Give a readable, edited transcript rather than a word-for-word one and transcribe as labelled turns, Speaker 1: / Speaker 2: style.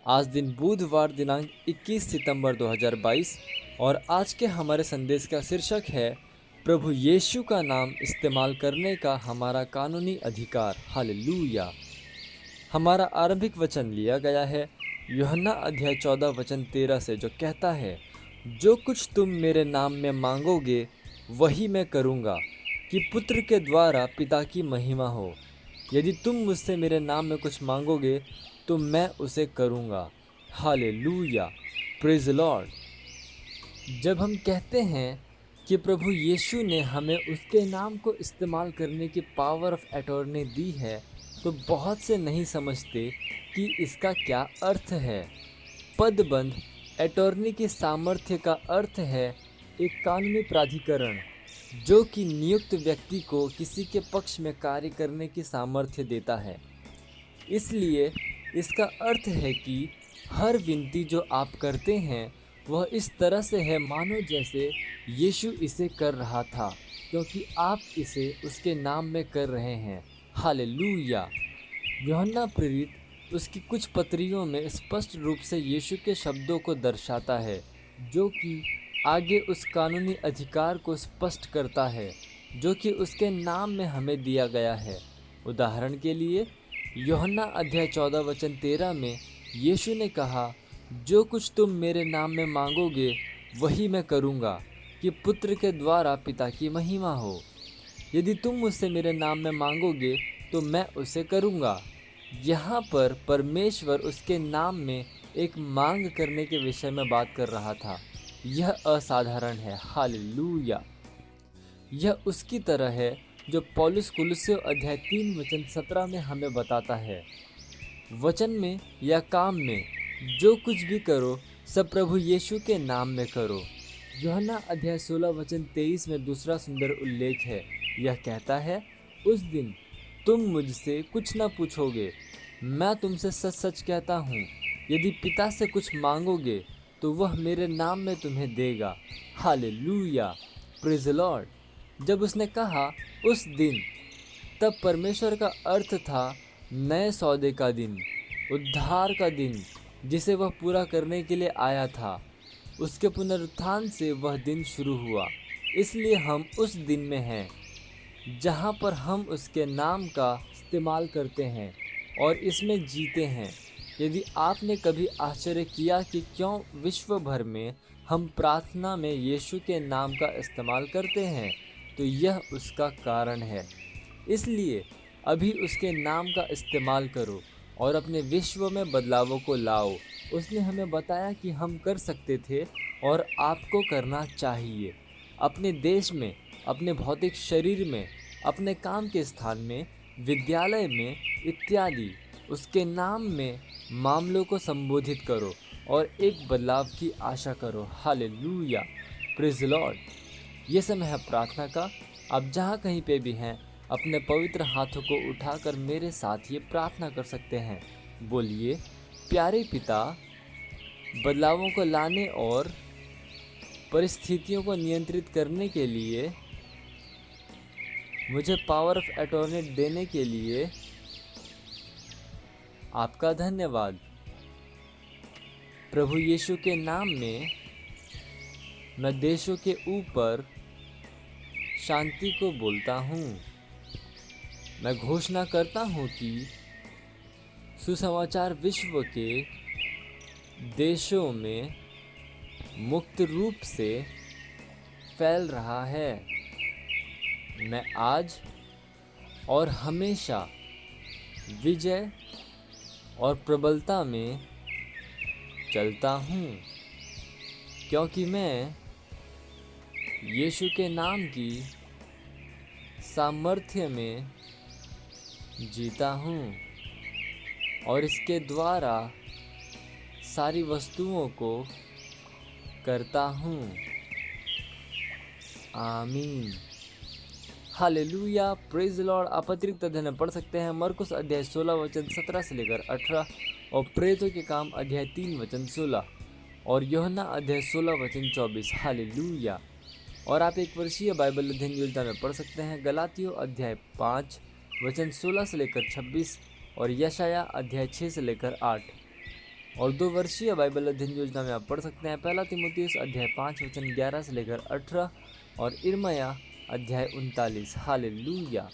Speaker 1: आज दिन बुधवार दिनांक 21 सितंबर 2022 और आज के हमारे संदेश का शीर्षक है प्रभु यीशु का नाम इस्तेमाल करने का हमारा कानूनी अधिकार। हालेलुया। हमारा आरंभिक वचन लिया गया है यूहन्ना अध्याय 14 वचन 13 से, जो कहता है, जो कुछ तुम मेरे नाम में मांगोगे वही मैं करूँगा कि पुत्र के द्वारा पिता की महिमा हो। यदि तुम मुझसे मेरे नाम में कुछ मांगोगे तो मैं उसे करूँगा। Hallelujah, praise Lord. जब हम कहते हैं कि प्रभु यीशु ने हमें उसके नाम को इस्तेमाल करने की पावर ऑफ अटॉर्नी दी है, तो बहुत से नहीं समझते कि इसका क्या अर्थ है। पदबंध अटॉर्नी की सामर्थ्य का अर्थ है एक कानूनी प्राधिकरण जो कि नियुक्त व्यक्ति को किसी के पक्ष में कार्य करने की सामर्थ्य देता है। इसलिए इसका अर्थ है कि हर विनती जो आप करते हैं वह इस तरह से है मानो जैसे यीशु इसे कर रहा था, क्योंकि आप इसे उसके नाम में कर रहे हैं। हालेलुया। यूहन्ना प्रेरित उसकी कुछ पत्रियों में स्पष्ट रूप से यीशु के शब्दों को दर्शाता है, जो कि आगे उस कानूनी अधिकार को स्पष्ट करता है जो कि उसके नाम में हमें दिया गया है। उदाहरण के लिए यूहन्ना अध्याय 14 वचन 13 में यीशु ने कहा, जो कुछ तुम मेरे नाम में मांगोगे वही मैं करूँगा कि पुत्र के द्वारा पिता की महिमा हो। यदि तुम मुझसे मेरे नाम में मांगोगे तो मैं उसे करूँगा। यहाँ पर परमेश्वर उसके नाम में एक मांग करने के विषय में बात कर रहा था। यह असाधारण है। हालेलुया। यह उसकी तरह है जो पौलुस कुलुस्सियों अध्याय 3 वचन 17 में हमें बताता है, वचन में या काम में जो कुछ भी करो सब प्रभु यीशु के नाम में करो। यूहन्ना अध्याय 16 वचन 23 में दूसरा सुंदर उल्लेख है। यह कहता है, उस दिन तुम मुझसे कुछ न पूछोगे। मैं तुमसे सच सच कहता हूँ, यदि पिता से कुछ मांगोगे तो वह मेरे नाम में तुम्हें देगा। Hallelujah, praise Lord. जब उसने कहा उस दिन, तब परमेश्वर का अर्थ था नए सौदे का दिन, उद्धार का दिन, जिसे वह पूरा करने के लिए आया था। उसके पुनरुत्थान से वह दिन शुरू हुआ। इसलिए हम उस दिन में हैं जहाँ पर हम उसके नाम का इस्तेमाल करते हैं और इसमें जीते हैं। यदि आपने कभी आश्चर्य किया कि क्यों विश्व भर में हम प्रार्थना में यीशु के नाम का इस्तेमाल करते हैं, तो यह उसका कारण है। इसलिए अभी उसके नाम का इस्तेमाल करो और अपने विश्व में बदलावों को लाओ। उसने हमें बताया कि हम कर सकते थे और आपको करना चाहिए। अपने देश में, अपने भौतिक शरीर में, अपने काम के स्थान में, विद्यालय में इत्यादि उसके नाम में मामलों को संबोधित करो और एक बदलाव की आशा करो। Hallelujah, praise Lord. ये समय है प्रार्थना का। आप जहाँ कहीं पे भी हैं अपने पवित्र हाथों को उठाकर मेरे साथ ये प्रार्थना कर सकते हैं। बोलिए, प्यारे पिता, बदलावों को लाने और परिस्थितियों को नियंत्रित करने के लिए मुझे पावर ऑफ अटॉर्नी देने के लिए आपका धन्यवाद। प्रभु यीशु के नाम में मैं देशों के ऊपर शांति को बोलता हूँ। मैं घोषणा करता हूँ कि सुसमाचार विश्व के देशों में मुक्त रूप से फैल रहा है। मैं आज और हमेशा विजय और प्रबलता में चलता हूँ, क्योंकि मैं यीशु के नाम की सामर्थ्य में जीता हूँ और इसके द्वारा सारी वस्तुओं को करता हूँ। आमीन। Hallelujah, praise Lord. आप अतिरिक्त अध्ययन पढ़ सकते हैं मरकुस अध्याय 16 वचन 17 से लेकर 18 और प्रेरितों के काम अध्याय 3 वचन 16 और यूहन्ना अध्याय 16 वचन 24। हालेलुया। और आप एक वर्षीय बाइबल अध्ययन योजना में पढ़ सकते हैं गलातियों अध्याय 5 वचन 16 से लेकर 26 और यशाया अध्याय 6 से लेकर 8। और 2 वर्षीय बाइबल अध्ययन योजना में आप पढ़ सकते हैं पहला तीमुथियुस अध्याय 5 वचन 11 से लेकर 18 और इर्मया अध्याय 39। हालेलुया।